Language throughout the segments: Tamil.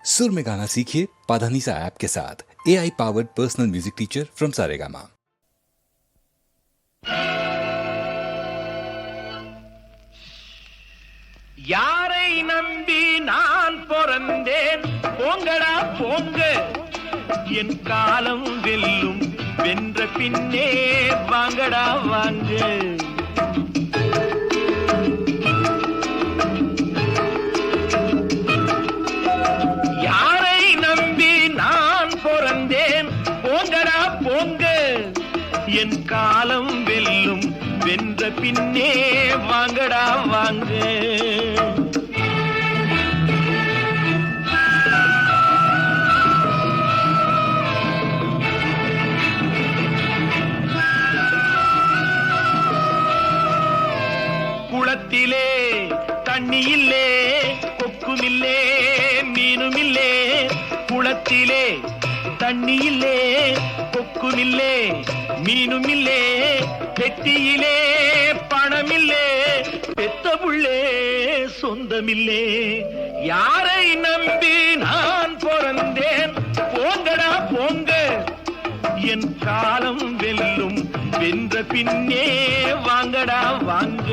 सुर में गाना सीखिए पाधानीसा ऐप के साथ। AI powered personal music teacher from Saregama. யாரை நம்பி நான் பிறந்தேன் போங்கடா போங்க என் காலம் வெல்லும் வென்ற பின்னே வாங்கடா வாங்க யாரை நம்பி நான் பிறந்தேன் போங்கடா போங்க என் காலம் வெல்லும் வென்ற பின்னே வாங்கடா வாங்க குளத்திலே தண்ணி இல்லே கொக்குமில்லே மீனுமில்லே குளத்திலே தண்ணி இல்லே கொக்குமில்லே மீனுமில்லே பெட்டியிலே பணமில்லே பெத்த புள்ளே சொந்தமில்லே யாரை நம்பி நான் பிறந்தேன் போங்கடா போங்க என் காலம் வெல்லும் வென்ற பின்னே வாங்கடா வாங்க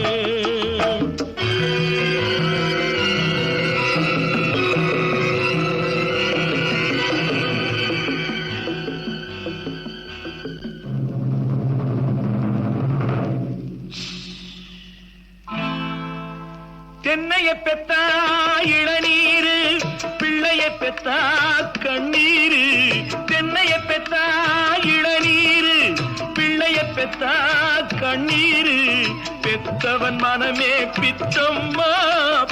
தென்னைய பெத்தா இளநீரு பிள்ளைய பெத்தா கண்ணீரு தென்னைய பெத்தா இளநீரு பிள்ளைய பெத்தா கண்ணீரு பெத்தவன் மனமே பித்தம்மா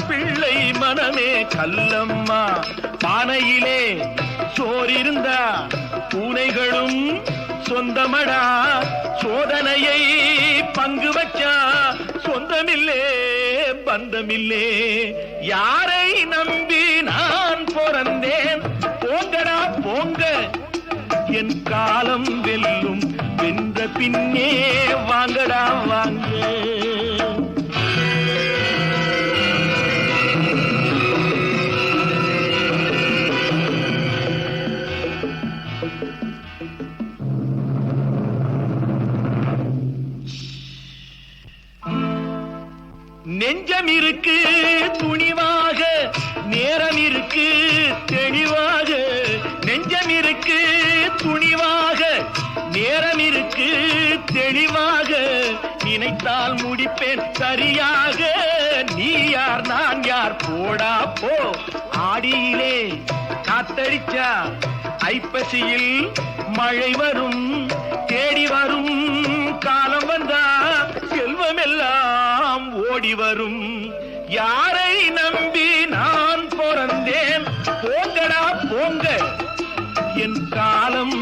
பிள்ளை மனமே கல்லம்மா பானையிலே சோறிருந்தா பூனைகளும் சொந்தமடா சோதனையை பங்கு வச்சா சொந்தமில்லே பந்தமில்லே யாரை நம்பி நான் பிறந்தேன் போங்கடா போங்க என் காலம் வெல்லும் வென்ற பின்னே வாங்கடா வாங்க நெஞ்சம் இருக்கு துணிவாக நேரம் இருக்கு தெளிவாக நெஞ்சம் இருக்கு துணிவாக நேரம் இருக்கு தெளிவாக நினைத்தால் முடிப்பேன் சரியாக நீ யார் நான் யார் போடா போ ஆடியிலே காத்தடிச்சா ஐப்பசியில் மழை வரும் தேடி வரும் காலம் வந்தா செல்வம் எல்லாம் ஓடி வரும் யாரை நம்பி நான் பிறந்தேன் போங்கடா போங்க என் காலம்